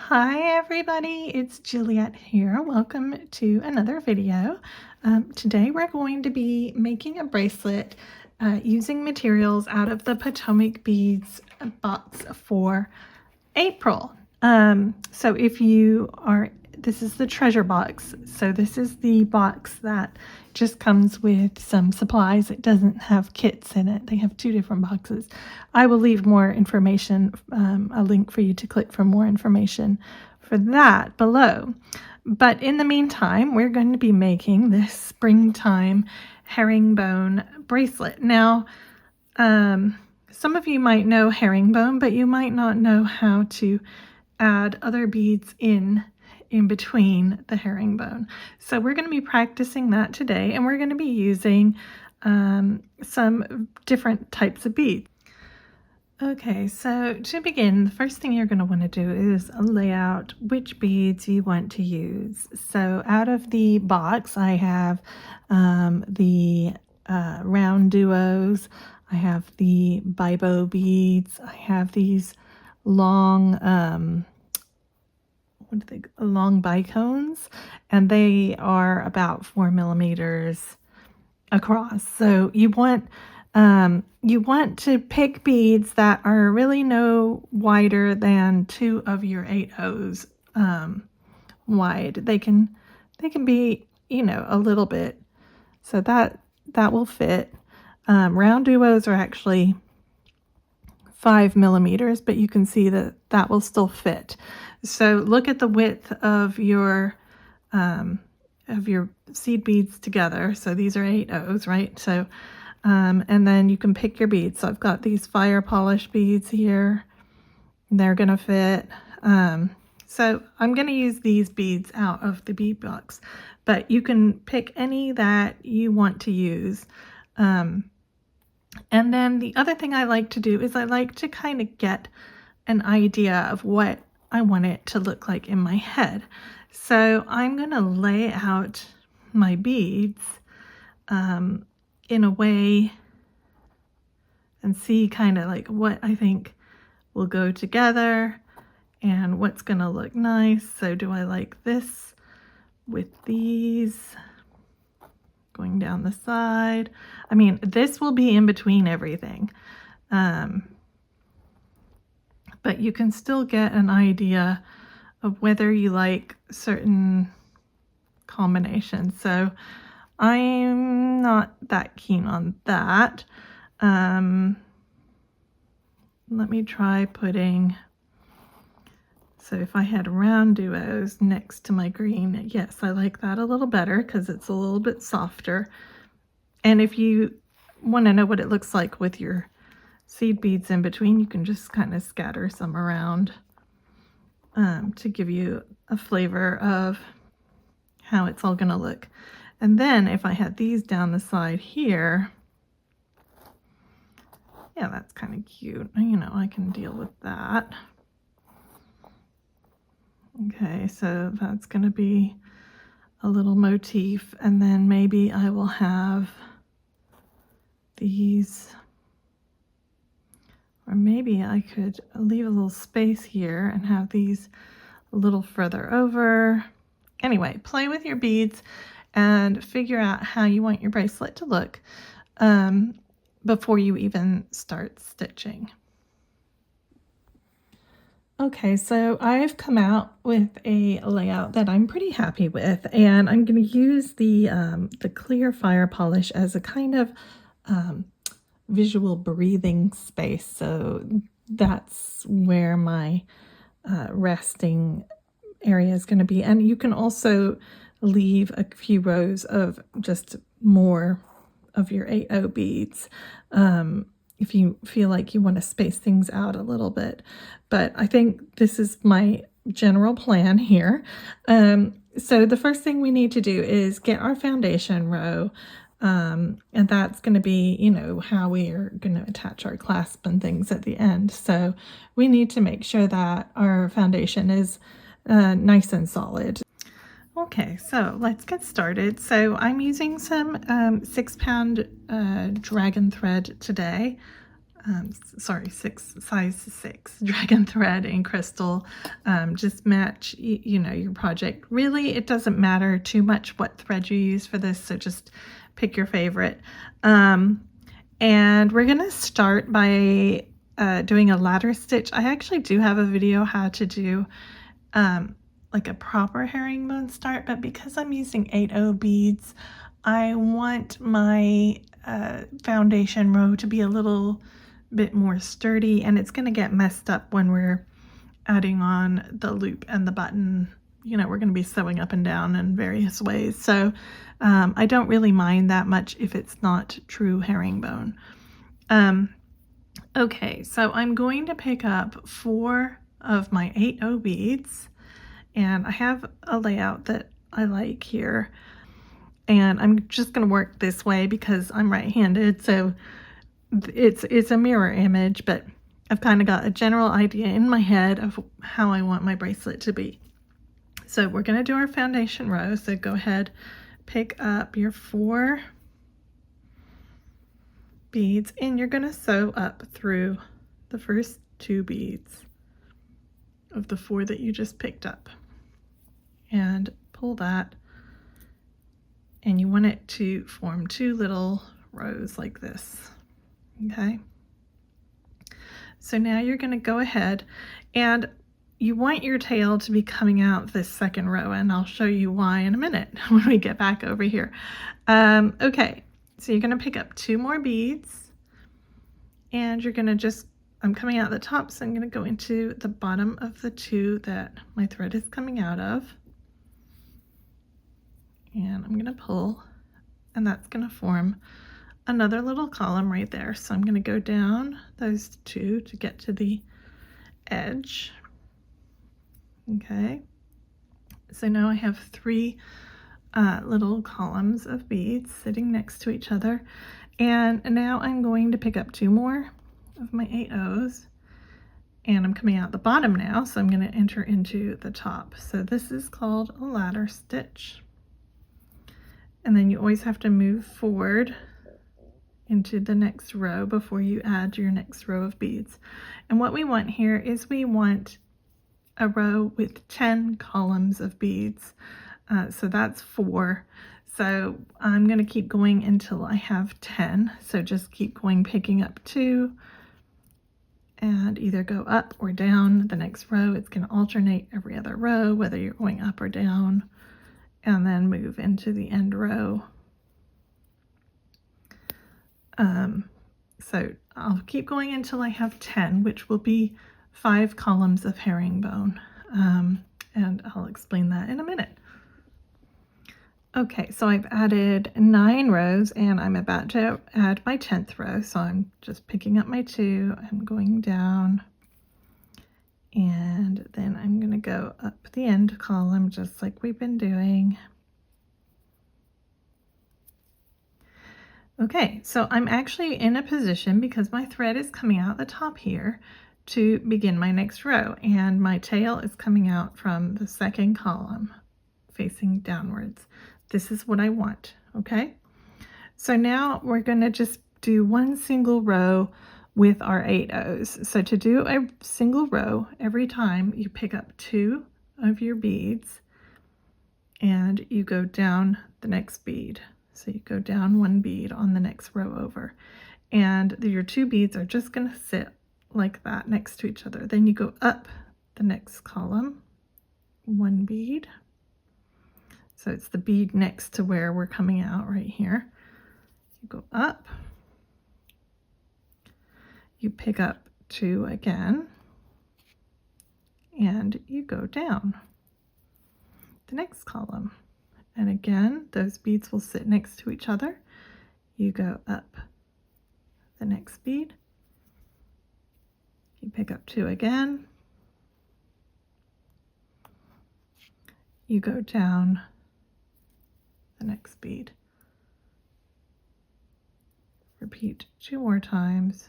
Hi everybody, it's Juliet here. Welcome to another video. Today we're going to be making a bracelet using materials out of the Potomac Beads box for April. So if you are, this is the treasure box. So this is the box that just comes with some supplies. It doesn't have kits in it. They have two different boxes. I will leave more information, a link for you to click for more information for that below. But in the meantime, we're going to be making this springtime herringbone bracelet. Now, some of you might know herringbone, but you might not know how to add other beads in between the herringbone. So we're going to be practicing that today, and we're going to be using some different types of beads. Okay, so to begin, the first thing you're going to want to do is lay out which beads you want to use. So out of the box, I have the RounDuos, I have the Bibo beads, I have these long, long Bicones, and they are about 4 millimeters across. So you want to pick beads that are really no wider than 2 of your 8/0s wide. They can be, you know, a little bit, so that will fit. RounDuos are actually 5 millimeters, but you can see that will still fit. So look at the width of your seed beads together. So these are 8/0s, right? So and then you can pick your beads. So I've got these Firepolish beads here. They're gonna fit. So I'm gonna use these beads out of the bead box, but you can pick any that you want to use. And then the other thing I like to do is I like to kind of get an idea of what I want it to look like in my head. So I'm going to lay out my beads in a way and see kind of like what I think will go together and what's going to look nice. So do I like this with these going down the side? I mean, this will be in between everything. But you can still get an idea of whether you like certain combinations. So I'm not that keen on that. Let me try putting, so if I had RounDuos next to my green, yes, I like that a little better because it's a little bit softer. And if you want to know what it looks like with your seed beads in between, you can just kind of scatter some around to give you a flavor of how it's all going to look. And then if I had these down the side here, yeah, that's kind of cute. You know, I can deal with that. Okay, so that's going to be a little motif, and then maybe I will have these, or maybe I could leave a little space here and have these a little further over. Anyway, play with your beads and figure out how you want your bracelet to look before you even start stitching. Okay, so I've come out with a layout that I'm pretty happy with, and I'm going to use the clear Firepolish as a kind of visual breathing space. So that's where my resting area is going to be. And you can also leave a few rows of just more of your 8/0 beads if you feel like you want to space things out a little bit. But I think this is my general plan here. So the first thing we need to do is get our foundation row. And that's going to be, you know, how we are going to attach our clasp and things at the end. So we need to make sure that our foundation is nice and solid. Okay, so let's get started. So I'm using some 6-pound DragonThread today. sorry, size 6 DragonThread in crystal. Just match, you know, your project. Really, it doesn't matter too much what thread you use for this, so just pick your favorite. And we're going to start by doing a ladder stitch. I actually do have a video how to do like a proper herringbone start, but because I'm using 8/0 beads, I want my foundation row to be a little bit more sturdy, and it's going to get messed up when we're adding on the loop and the button. You know, we're going to be sewing up and down in various ways, so I don't really mind that much if it's not true herringbone. Okay, so I'm going to pick up 4 of my 8/0 beads, and I have a layout that I like here, and I'm just going to work this way because I'm right-handed, so it's a mirror image, but I've kind of got a general idea in my head of how I want my bracelet to be. So we're going to do our foundation row, so go ahead, pick up your 4 beads, and you're going to sew up through the first 2 beads of the 4 that you just picked up, and pull that, and you want it to form 2 little rows like this. Okay, so now you're going to go ahead, and you want your tail to be coming out this second row, and I'll show you why in a minute when we get back over here. Okay, so you're going to pick up 2 more beads, and you're going to just, I'm coming out the top, so I'm going to go into the bottom of the 2 that my thread is coming out of, and I'm going to pull, and that's going to form another little column right there. So I'm going to go down those 2 to get to the edge. Okay, so now I have 3 little columns of beads sitting next to each other, and now I'm going to pick up 2 more of my 8/0s, and I'm coming out the bottom now, so I'm going to enter into the top. So this is called a ladder stitch, and then you always have to move forward into the next row before you add your next row of beads. And what we want here is we want a row with 10 columns of beads. So that's 4. So I'm going to keep going until I have 10. So just keep going, picking up 2, and either go up or down the next row. It's going to alternate every other row, whether you're going up or down, and then move into the end row. So I'll keep going until I have 10, which will be 5 columns of herringbone, and I'll explain that in a minute. Okay, so I've added 9 rows, and I'm about to add my 10th row, so I'm just picking up my 2, I'm going down, and then I'm going to go up the end column just like we've been doing. Okay, so I'm actually in a position, because my thread is coming out the top here, to begin my next row, and my tail is coming out from the second column facing downwards. This is what I want. Okay, so now we're going to just do 1 single row with our 8/0s. So to do a single row, every time you pick up 2 of your beads and you go down the next bead. So you go down 1 bead on the next row over, and your 2 beads are just going to sit like that next to each other. Then you go up the next column, 1 bead. So it's the bead next to where we're coming out right here. You go up, you pick up 2 again, and you go down the next column. And again, those beads will sit next to each other. You go up the next bead, you pick up 2 again, you go down the next bead. Repeat 2 more times.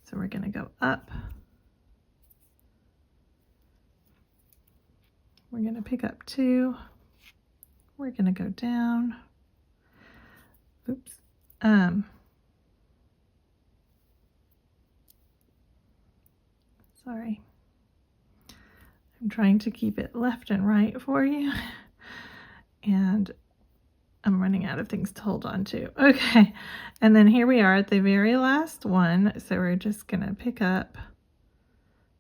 So we're going to go up, we're going to pick up 2, we're going to go down, oops, Sorry. I'm trying to keep it left and right for you. And I'm running out of things to hold on to. Okay, and then here we are at the very last one. So we're just gonna pick up,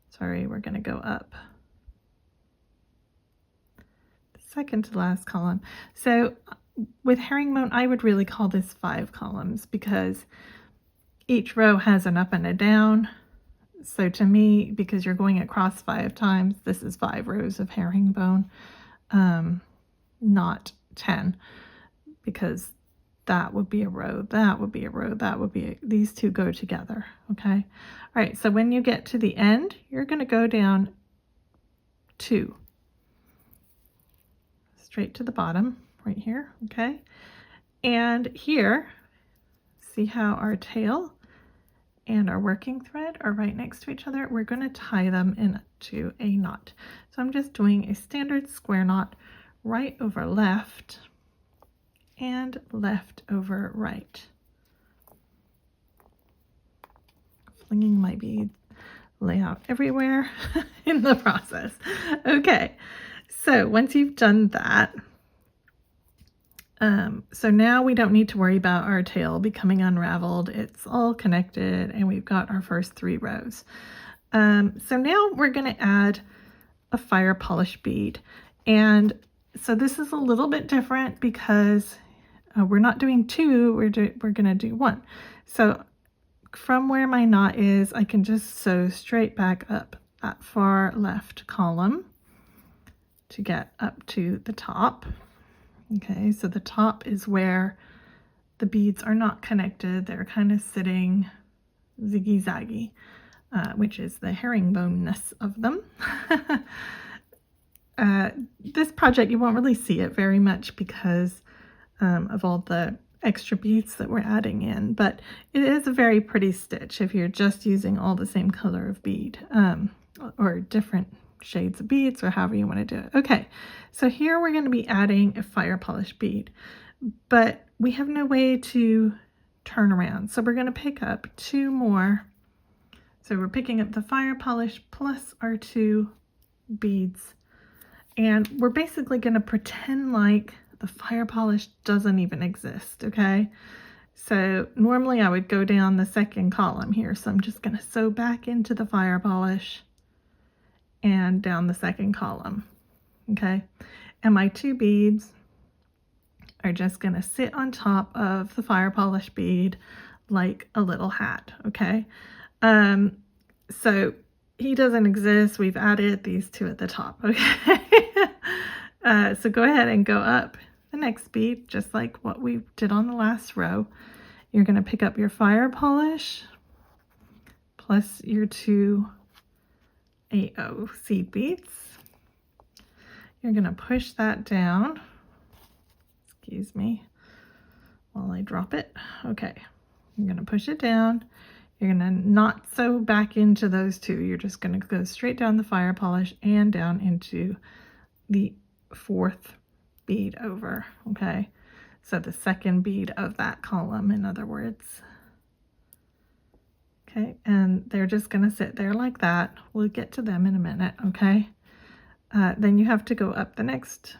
sorry, we're gonna go up the second to last column. So with herringbone, I would really call this 5 columns because each row has an up and a down. So to me, because you're going across 5 times, this is 5 rows of herringbone, not 10, because that would be a row, that would be a row, that would be these two go together. Okay. All right. So when you get to the end, you're going to go down 2 straight to the bottom right here. Okay. And here, see how our tail and our working thread are right next to each other? We're going to tie them into a knot. So I'm just doing a standard square knot, right over left and left over right. Flinging my bead layout everywhere in the process. Okay, so once you've done that, so now we don't need to worry about our tail becoming unraveled. It's all connected and we've got our first 3 rows. So now we're going to add a fire polish bead. And so this is a little bit different because we're not doing 2, we're going to do 1. So from where my knot is, I can just sew straight back up that far left column to get up to the top. Okay, so the top is where the beads are not connected. They're kind of sitting ziggy-zaggy, which is the herringbone-ness of them. This project, you won't really see it very much because of all the extra beads that we're adding in, but it is a very pretty stitch if you're just using all the same color of bead, or different shades of beads, or however you want to do it. Okay, so here we're going to be adding a fire polish bead, but we have no way to turn around, so we're going to pick up 2 more. So we're picking up the fire polish plus our 2 beads, and we're basically going to pretend like the fire polish doesn't even exist. Okay, so normally I would go down the second column here, so I'm just going to sew back into the fire polish and down the second column. Okay, and my 2 beads are just going to sit on top of the fire polish bead like a little hat. Okay, so he doesn't exist. We've added these 2 at the top. Okay, so go ahead and go up the next bead just like what we did on the last row. You're going to pick up your fire polish plus your 2 AO seed beads. You're going to push that down, excuse me, while I drop it. Okay, you're going to push it down. You're going to not sew back into those 2. You're just going to go straight down the fire polish and down into the 4th bead over. Okay, so the second bead of that column, in other words. Okay, and they're just going to sit there like that. We'll get to them in a minute. Okay, then you have to go up the next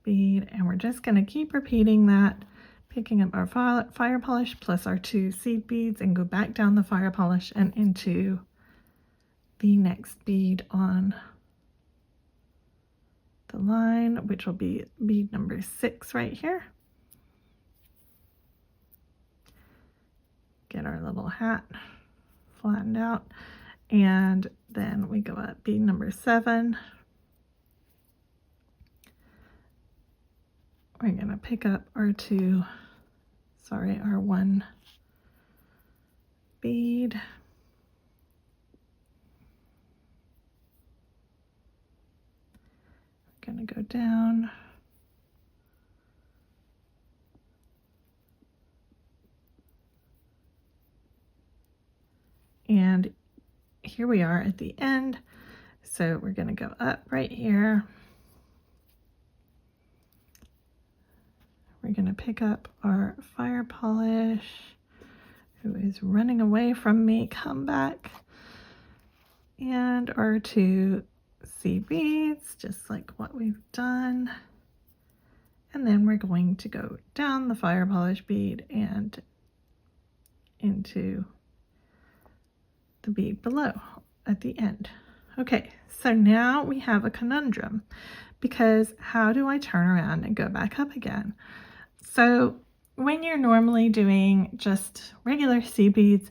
bead, and we're just going to keep repeating that, picking up our fire polish plus our 2 seed beads and go back down the fire polish and into the next bead on the line, which will be bead number 6 right here. Get our little hat flattened out, and then we go up bead number 7. We're going to pick up our 1 bead. We're going to go down. And here we are at the end. So we're going to go up right here. We're going to pick up our fire polish. who is running away from me, come back. And our 2 C beads, just like what we've done. And then we're going to go down the Firepolish bead and into the bead below at the end. Okay, so now we have a conundrum, because how do I turn around and go back up again? So when you're normally doing just regular C beads,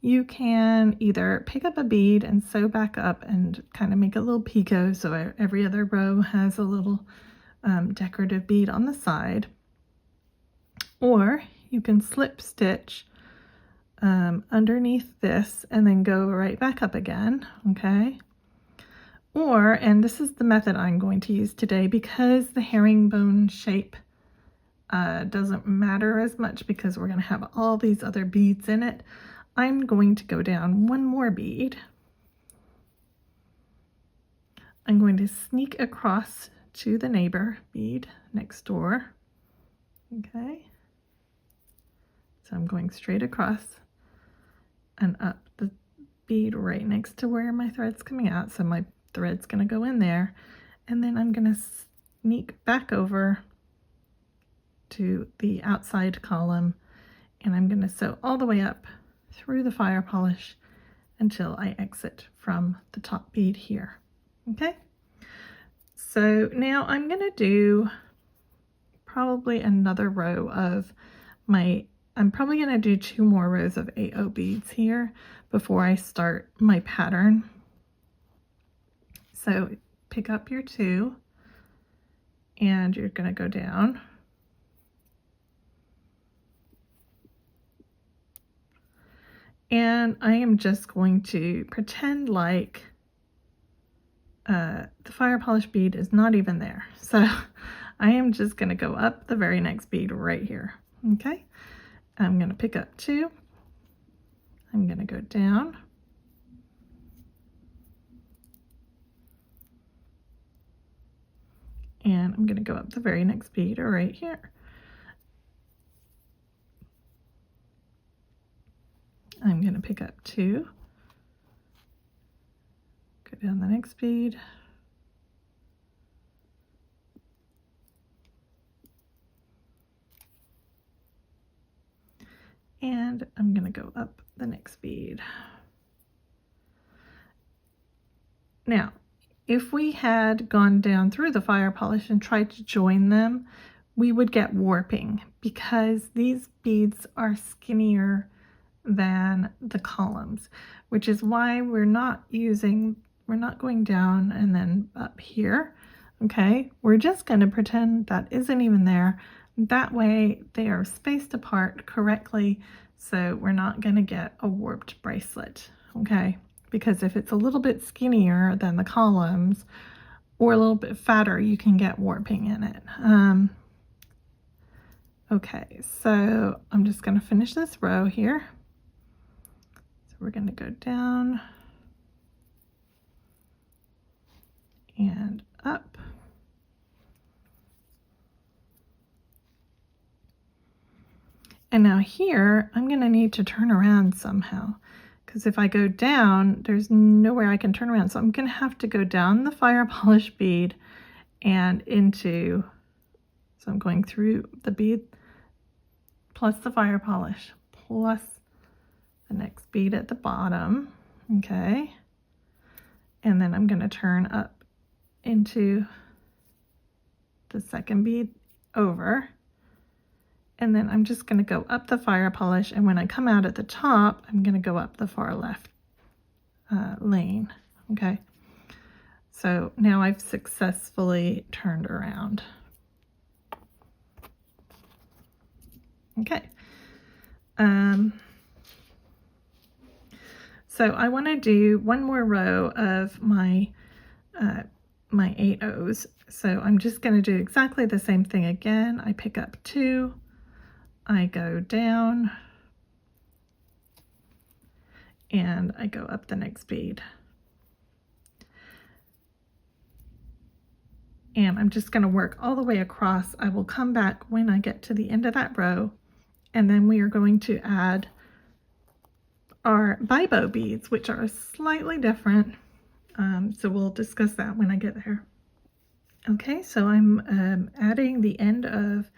you can either pick up a bead and sew back up and kind of make a little picot so every other row has a little decorative bead on the side, or you can slip stitch underneath this and then go right back up again, okay? Or, and this is the method I'm going to use today, because the herringbone shape doesn't matter as much because we're going to have all these other beads in it, I'm going to go down one more bead. I'm going to sneak across to the neighbor bead next door, okay? So I'm going straight across and up the bead right next to where my thread's coming out. So my thread's going to go in there, and then I'm going to sneak back over to the outside column, and I'm going to sew all the way up through the Firepolish until I exit from the top bead here. Okay, so now I'm going to do probably another row of my, I'm probably going to do 2 more rows of AO beads here before I start my pattern. So pick up your 2 and you're going to go down. And I am just going to pretend like the Firepolish bead is not even there. So I am just going to go up the very next bead right here. Okay, I'm going to pick up 2. I'm going to go down. And I'm going to go up the very next bead right here. I'm going to pick up 2, go down the next bead, and I'm going to go up the next bead. Now, if we had gone down through the Firepolish and tried to join them, we would get warping because these beads are skinnier than the columns, which is why we're not going down and then up here. Okay, we're just going to pretend that isn't even there. That way they are spaced apart correctly, so we're not going to get a warped bracelet. Okay, because if it's a little bit skinnier than the columns or a little bit fatter, you can get warping in it. Okay, so I'm just going to finish this row here. So we're going to go down and up. And now here, I'm going to need to turn around somehow, because if I go down, there's nowhere I can turn around. So I'm going to have to go down the Firepolish bead and into, so I'm going through the bead plus the Firepolish plus the next bead at the bottom, okay? And then I'm going to turn up into the second bead over. And then I'm just going to go up the Firepolish, and when I come out at the top, I'm going to go up the far left lane, okay? So now I've successfully turned around. Okay. So I want to do one more row of my my 8 O's. So I'm just going to do exactly the same thing again. I pick up 2. I go down and I go up the next bead. And I'm just going to work all the way across. I will come back when I get to the end of that row, and then we are going to add are Bibo beads, which are slightly different. So we'll discuss that when I get there. Okay, so I'm adding the end of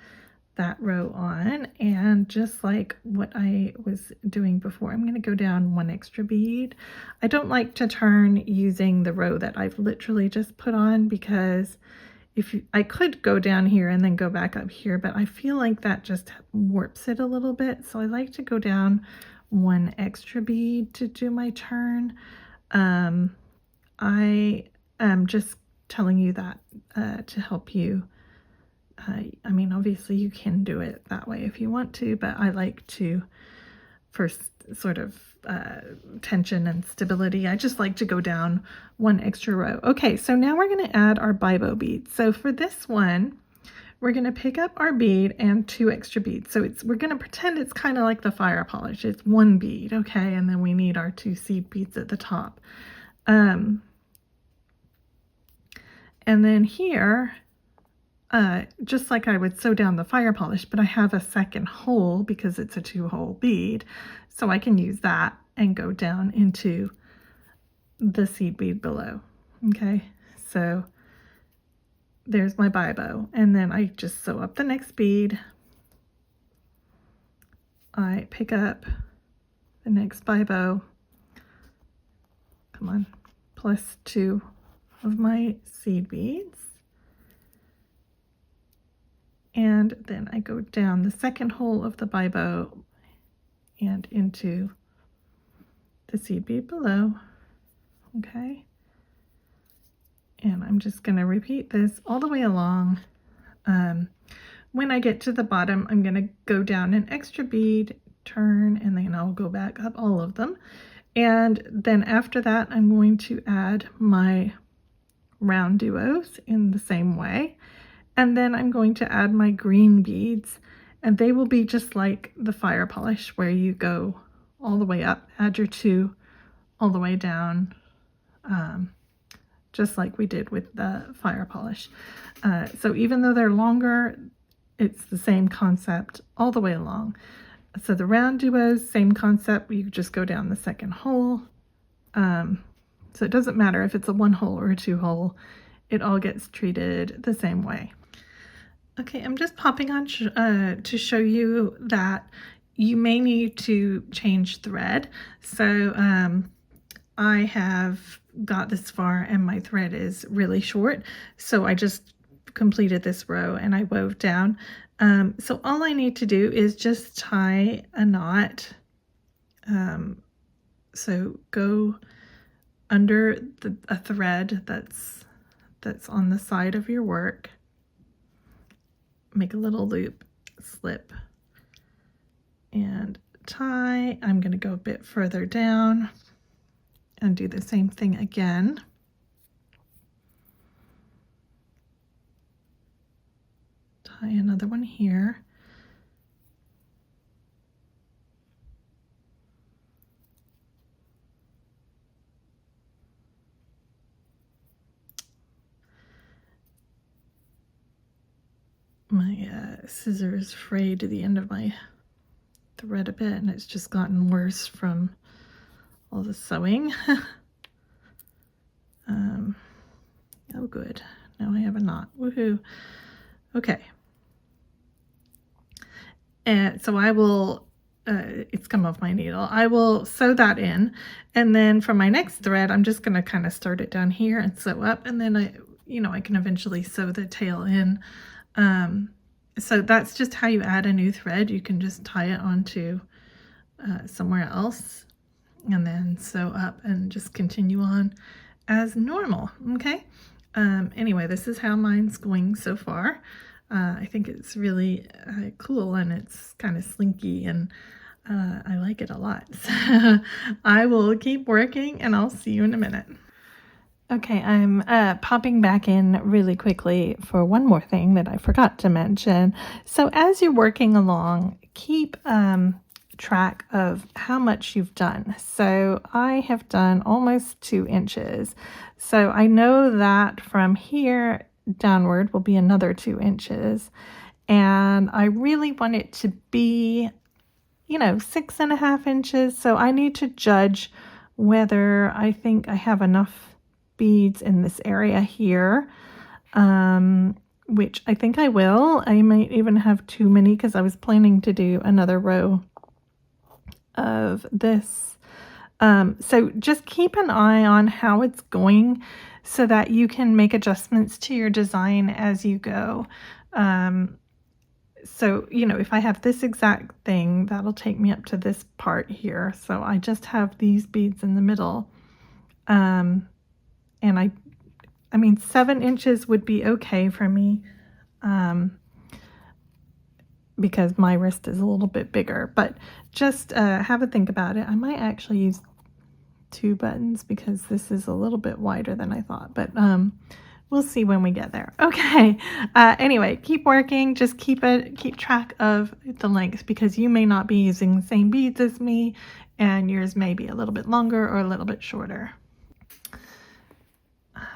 that row on, and just like what I was doing before, I'm going to go down one extra bead. I don't like to turn using the row that I've literally just put on, because I could go down here and then go back up here, but I feel like that just warps it a little bit. So I like to go down one extra bead to do my turn. I am just telling you that to help you. I mean, obviously you can do it that way if you want to, but I like to, for sort of tension and stability, I just like to go down one extra row. Okay, so now we're going to add our Bibo beads. So for this one, we're going to pick up our bead and 2 extra beads. So we're going to pretend it's kind of like the Firepolish. It's 1 bead, okay, and then we need our 2 seed beads at the top. And then here, just like I would sew down the Firepolish, but I have a second hole because it's a 2-hole bead, so I can use that and go down into the seed bead below. Okay, so there's my Bibo, and then I just sew up the next bead. I pick up the next Bibo, come on, plus 2 of my seed beads. And then I go down the second hole of the Bibo and into the seed bead below. Okay. And I'm just going to repeat this all the way along. When I get to the bottom, I'm going to go down an extra bead, turn, and then I'll go back up all of them. And then after that, I'm going to add my RounDuos in the same way. And then I'm going to add my green beads, and they will be just like the Firepolish, where you go all the way up, add your 2, all the way down, just like we did with the Firepolish. So even though they're longer, it's the same concept all the way along. So the RounDuos, same concept, you just go down the second hole. So it doesn't matter if it's a 1-hole or a 2-hole, it all gets treated the same way. Okay, I'm just popping on to show you that you may need to change thread. So I have got this far and my thread is really short, so I just completed this row and I wove down. So all I need to do is just tie a knot. So go under a thread that's on the side of your work, make a little loop, slip, and tie. I'm going to go a bit further down and do the same thing again. Tie another one here. My scissors frayed to the end of my thread a bit, and it's just gotten worse from all the sewing. Oh good, now I have a knot, woohoo. Okay, and so I will, it's come off my needle, I will sew that in, and then for my next thread I'm just going to kind of start it down here and sew up, and then I can eventually sew the tail in. So that's just how you add a new thread. You can just tie it onto somewhere else and then sew up and just continue on as normal. Okay. Anyway, this is how mine's going so far. I think it's really cool, and it's kind of slinky, and I like it a lot. So I will keep working and I'll see you in a minute. Okay, I'm popping back in really quickly for one more thing that I forgot to mention. So as you're working along, keep track of how much you've done. So I have done almost 2 inches. So I know that from here downward will be another 2 inches. And I really want it to be, you know, 6.5 inches. So I need to judge whether I think I have enough beads in this area here, which I think I will. I might even have too many because I was planning to do another row of this. So just keep an eye on how it's going so that you can make adjustments to your design as you go. So, you know, if I have this exact thing, that'll take me up to this part here. So I just have these beads in the middle. And I mean, 7 inches would be okay for me, because my wrist is a little bit bigger, but just have a think about it. I might actually use 2 buttons because this is a little bit wider than I thought, but we'll see when we get there. Okay. Anyway, keep working. Just keep track of the length because you may not be using the same beads as me, and yours may be a little bit longer or a little bit shorter.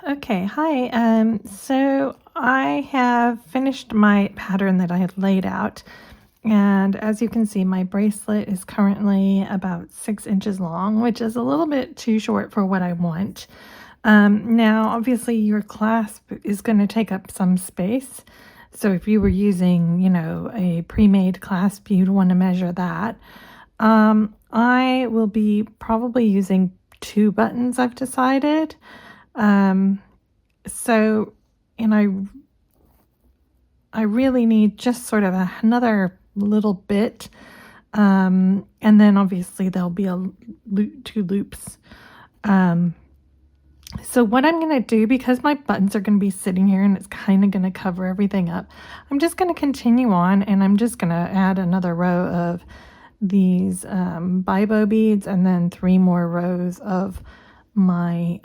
Okay, hi. So I have finished my pattern that I had laid out, and as you can see, my bracelet is currently about 6 inches long, which is a little bit too short for what I want. Now, obviously, your clasp is going to take up some space. So if you were using, you know, a pre-made clasp, you'd want to measure that. I will be probably using 2 buttons, I've decided. So, and I really need just sort of another little bit. And then obviously there'll be 2 loops. So what I'm going to do, because my buttons are going to be sitting here and it's kind of going to cover everything up, I'm just going to continue on, and I'm just going to add another row of these Bibo beads and then 3 more rows of my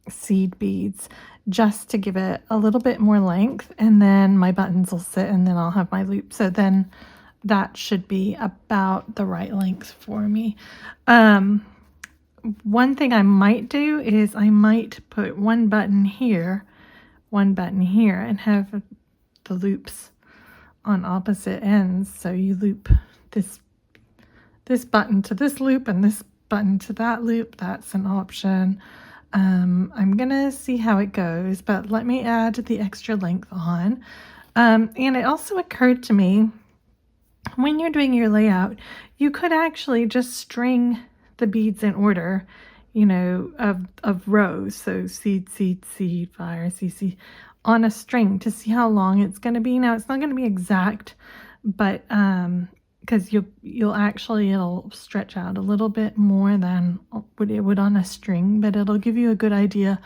seed beads, just to give it a little bit more length, and then my buttons will sit and then I'll have my loop. So then that should be about the right length for me. One thing I might do is I might put 1 button here, 1 button here, and have the loops on opposite ends. So you loop this button to this loop and this button to that loop. That's an option. I'm gonna see how it goes, but let me add the extra length on. And it also occurred to me, when you're doing your layout, you could actually just string the beads in order, you know, of rows. So seed, seed, seed, fire, seed, seed, on a string to see how long it's going to be. Now it's not going to be exact, but because it'll stretch out a little bit more than what it would on a string, but it'll give you a good idea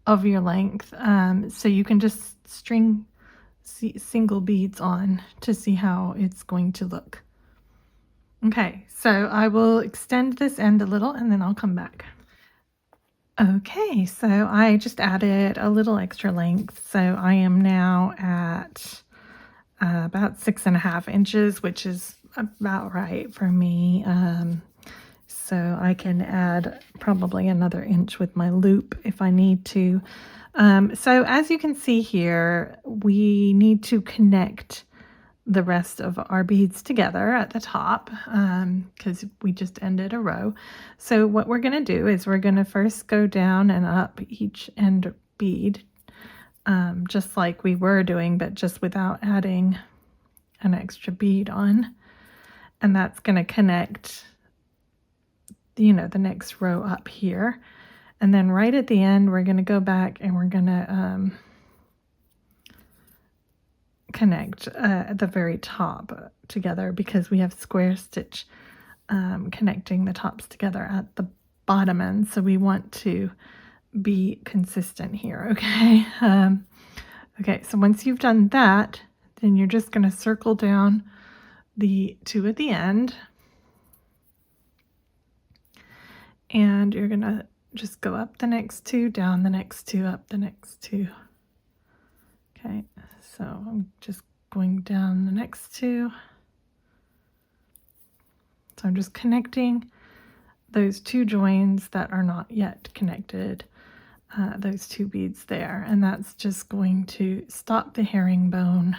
of your length. So you can just string single beads on to see how it's going to look. Okay, so I will extend this end a little and then I'll come back. Okay, so I just added a little extra length. So I am now at about 6.5 inches, which is about right for me. So I can add probably another inch with my loop if I need to. So as you can see here, we need to connect the rest of our beads together at the top, because we just ended a row. So what we're going to do is we're going to first go down and up each end bead, just like we were doing, but just without adding an extra bead on. And that's going to connect, you know, the next row up here. And then right at the end, we're going to go back and we're going to connect at the very top together, because we have square stitch connecting the tops together at the bottom end. So we want to be consistent here, okay? Okay, so once you've done that, then you're just going to circle down the 2 at the end. And you're going to just go up the next 2, down the next 2, up the next 2. Okay, so I'm just going down the next 2. So I'm just connecting those 2 joins that are not yet connected, those 2 beads there, and that's just going to stop the herringbone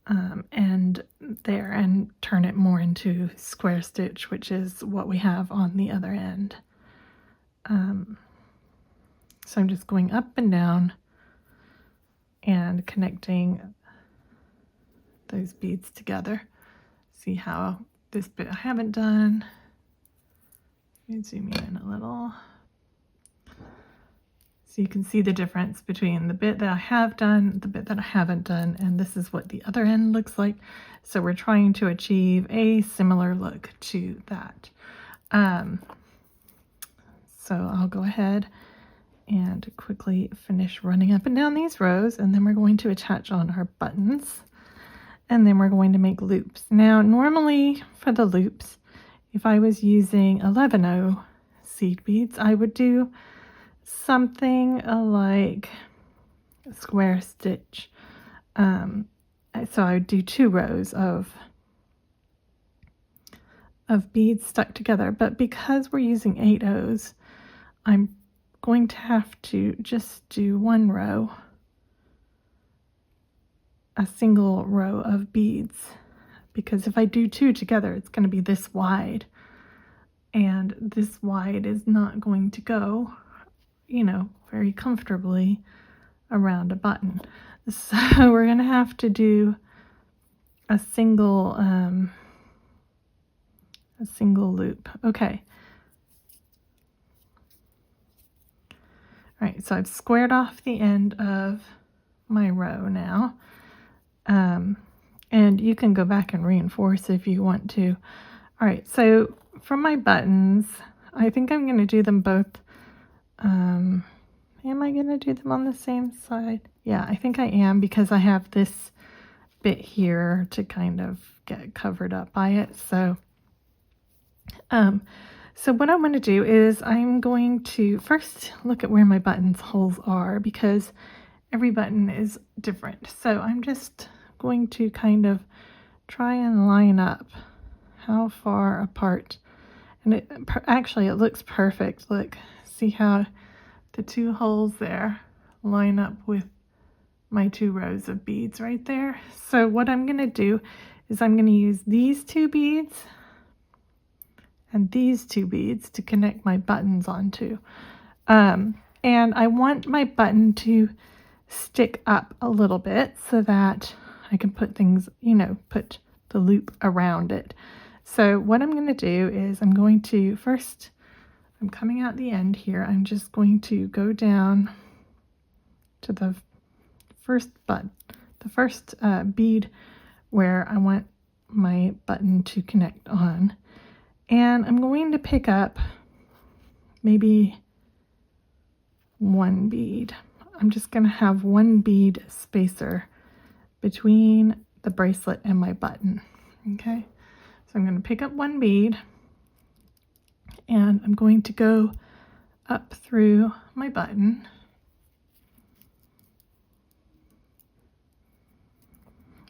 and there, and turn it more into square stitch, which is what we have on the other end. So I'm just going up and down and connecting those beads together. See how this bit I haven't done. Let me zoom in a little. So you can see the difference between the bit that I have done, the bit that I haven't done, and this is what the other end looks like. So we're trying to achieve a similar look to that. So I'll go ahead and quickly finish running up and down these rows, and then we're going to attach on our buttons, and then we're going to make loops. Now, normally for the loops, if I was using 11/0 seed beads, I would do something like a square stitch. So I would do 2 rows of beads stuck together, but because we're using 8/0s, I'm going to have to just do 1 row, a single row of beads, because if I do 2 together, it's going to be this wide, and this wide is not going to go, you know, very comfortably around a button. So we're going to have to do a single loop. Okay. All right, so I've squared off the end of my row now. And you can go back and reinforce if you want to. All right, so for my buttons, I think I'm going to do them both. Am I going to do them on the same side? Yeah, I think I am, because I have this bit here to kind of get covered up by it. So what I'm going to do is I'm going to first look at where my buttons holes are, because every button is different. So I'm just going to kind of try and line up how far apart. And actually it looks perfect. Look, see how the 2 holes there line up with my 2 rows of beads right there. So what I'm going to do is I'm going to use these 2 beads and these 2 beads to connect my buttons onto. And I want my button to stick up a little bit so that I can put things, you know, put the loop around it. So what I'm going to do is I'm going to first, I'm coming out the end here, I'm just going to go down to the first button, the first bead where I want my button to connect on. And I'm going to pick up maybe 1 bead. I'm just going to have 1 bead spacer between the bracelet and my button. Okay, so I'm going to pick up 1 bead, and I'm going to go up through my button.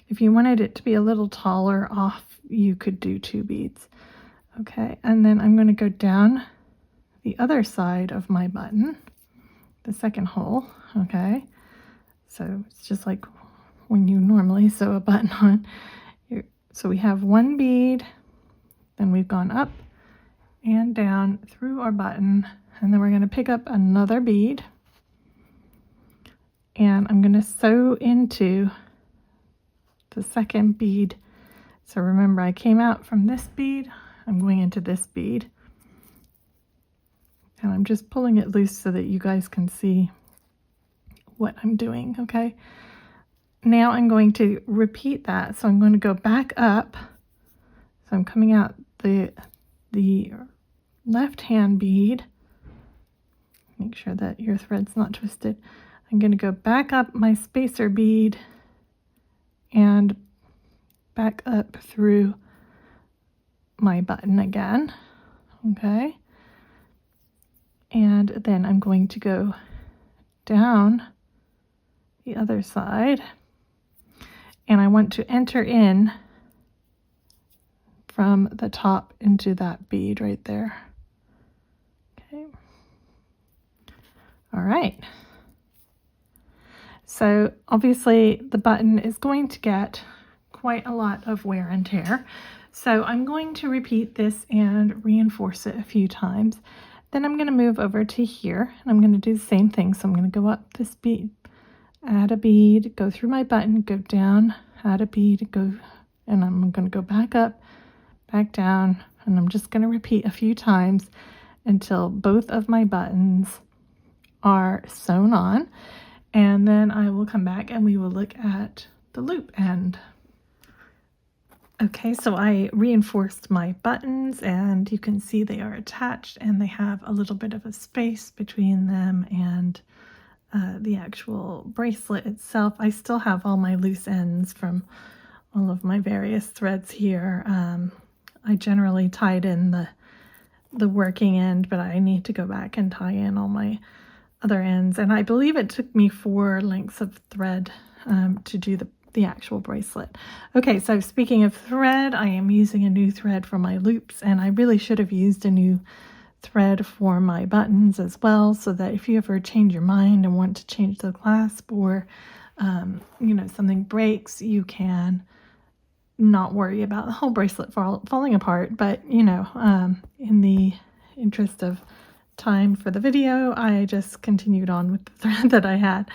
If you wanted it to be a little taller off, you could do 2 beads. Okay, and then I'm going to go down the other side of my button, the second hole. Okay, so it's just like when you normally sew a button on. So we have 1 bead, then we've gone up and down through our button, and then we're going to pick up another bead, and I'm going to sew into the second bead. So remember, I came out from this bead, I'm going into this bead, and I'm just pulling it loose so that you guys can see what I'm doing. Okay, now I'm going to repeat that. So I'm going to go back up, so I'm coming out the left hand bead, make sure that your thread's not twisted. I'm going to go back up my spacer bead and back up through my button again. Okay, and then I'm going to go down the other side, and I want to enter in from the top into that bead right there. Okay, all right, so obviously the button is going to get quite a lot of wear and tear. So I'm going to repeat this and reinforce it a few times. Then I'm going to move over to here and I'm going to do the same thing. So I'm going to go up this bead, add a bead, go through my button, go down, add a bead, go, and I'm going to go back up, back down, and I'm just going to repeat a few times until both of my buttons are sewn on, and then I will come back and we will look at the loop end. Okay, so I reinforced my buttons and you can see they are attached and they have a little bit of a space between them and the actual bracelet itself. I still have all my loose ends from all of my various threads here. I generally tied in the working end, but I need to go back and tie in all my other ends, and I believe it took me 4 lengths of thread to do the actual bracelet. Okay, so speaking of thread, I am using a new thread for my loops, and I really should have used a new thread for my buttons as well, so that if you ever change your mind and want to change the clasp, or you know, something breaks, you can not worry about the whole bracelet falling apart. But you know, in the interest of time for the video, I just continued on with the thread that I had.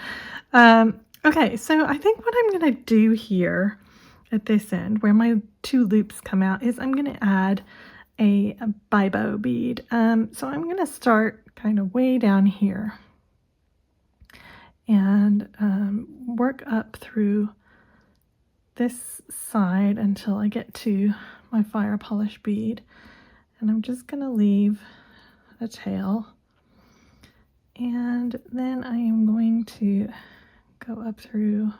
Okay, so I think what I'm going to do here at this end, where my 2 loops come out, is I'm going to add a bibo bead. So I'm going to start kind of way down here and work up through this side until I get to my Firepolish bead, and I'm just going to leave a tail, and then I am going to go up through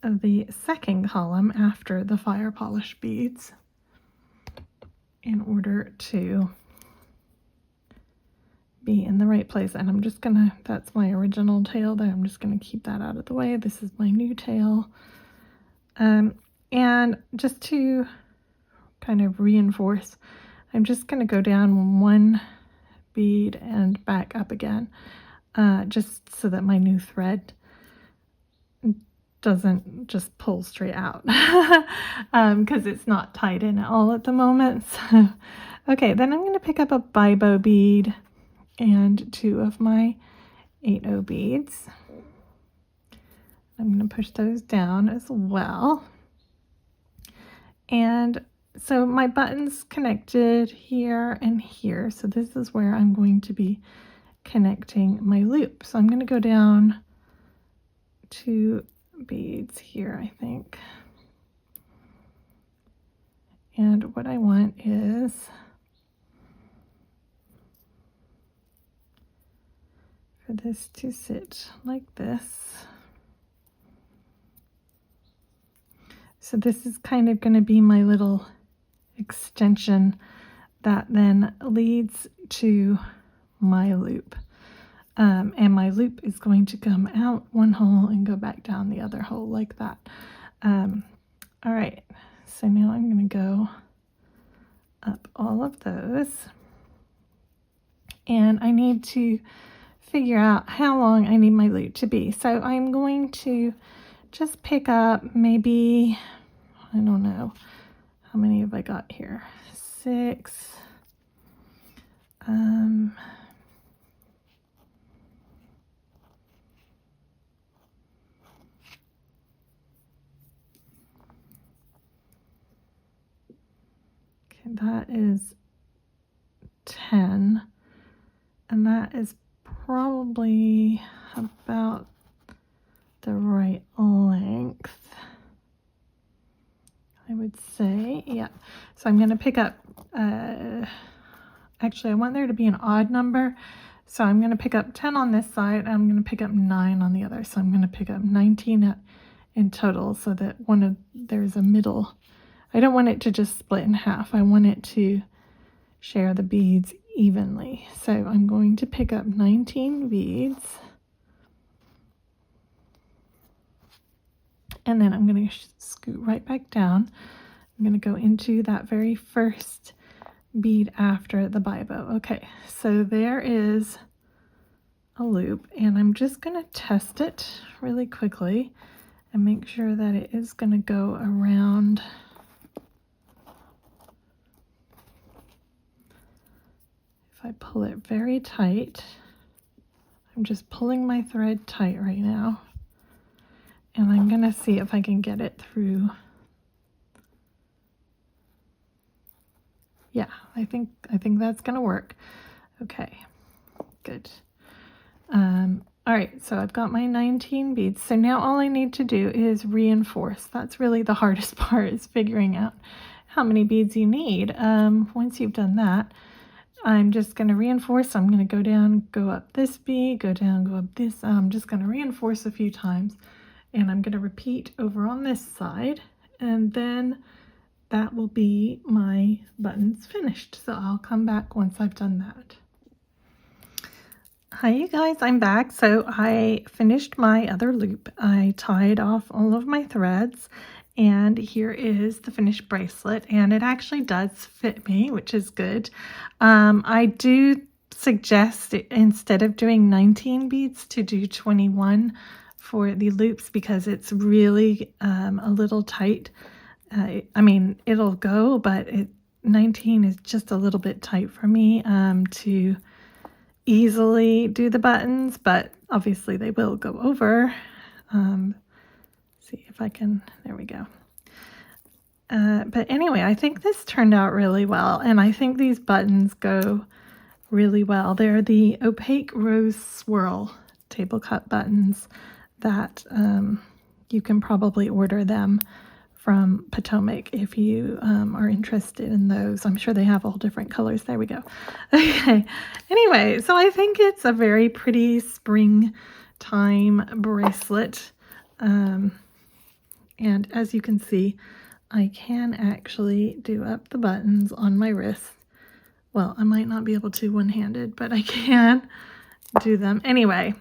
the second column after the Firepolish beads in order to be in the right place. And I'm just gonna, that's my original tail there, I'm just gonna keep that out of the way. This is my new tail. And just to kind of reinforce, I'm just going to go down 1 bead and back up again, just so that my new thread doesn't just pull straight out, because it's not tied in at all at the moment. So, okay, then I'm going to pick up a bibo bead and 2 of my 8/0 beads. I'm going to push those down as well. And so my button's connected here and here. So this is where I'm going to be connecting my loop. So I'm going to go down 2 beads here, I think. And what I want is for this to sit like this. So this is kind of going to be my little extension that then leads to my loop. And my loop is going to come out 1 hole and go back down the other hole like that. All right, so now I'm going to go up all of those. And I need to figure out how long I need my loop to be. So I'm going to just pick up maybe, I don't know, how many have I got here? 6. Okay, that is 10, and that is probably about the right length, I would say. Yeah, so I'm going to pick up, actually I want there to be an odd number, so I'm going to pick up 10 on this side, and I'm going to pick up 9 on the other. So I'm going to pick up 19 in total, so that there's a middle. I don't want it to just split in half. I want it to share the beads evenly. So I'm going to pick up 19 beads, and then I'm going to scoot right back down. I'm going to go into that very first bead after the bibo. Okay, so there is a loop, and I'm just going to test it really quickly and make sure that it is going to go around. If I pull it very tight, I'm just pulling my thread tight right now, and I'm going to see if I can get it through. Yeah, I think that's going to work. Okay, good. All right, so I've got my 19 beads. So now all I need to do is reinforce. That's really the hardest part, is figuring out how many beads you need. Once you've done that, I'm just going to reinforce. I'm going to go down, go up this bead, go down, go up this. I'm just going to reinforce a few times, and I'm going to repeat over on this side, and then that will be my buttons finished. So I'll come back once I've done that. Hi you guys, I'm back. So I finished my other loop. I tied off all of my threads, and here is the finished bracelet, and it actually does fit me, which is good. I do suggest, instead of doing 19 beads, to do 21 for the loops, because it's really a little tight. I mean, it'll go, but 19 is just a little bit tight for me to easily do the buttons, but obviously they will go over. See if I can, there we go. But anyway, I think this turned out really well, and I think these buttons go really well. They're the Opaque Rose Swirl table cut buttons that you can probably order them from Potomac if you are interested in those. I'm sure they have all different colors. There we go. Okay. Anyway, so I think it's a very pretty springtime bracelet. And as you can see, I can actually do up the buttons on my wrist. Well, I might not be able to one-handed, but I can do them anyway.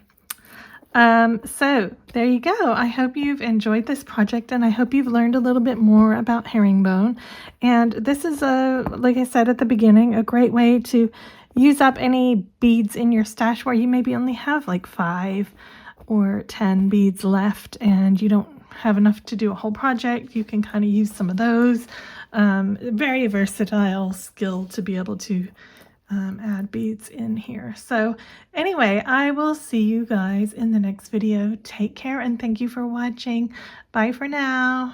So there you go. I hope you've enjoyed this project, and I hope you've learned a little bit more about herringbone. And this is, like I said at the beginning, a great way to use up any beads in your stash where you maybe only have like 5 or 10 beads left and you don't have enough to do a whole project. You can kind of use some of those. Very versatile skill to be able to add beads in here. So anyway, I will see you guys in the next video. Take care, and thank you for watching. Bye for now.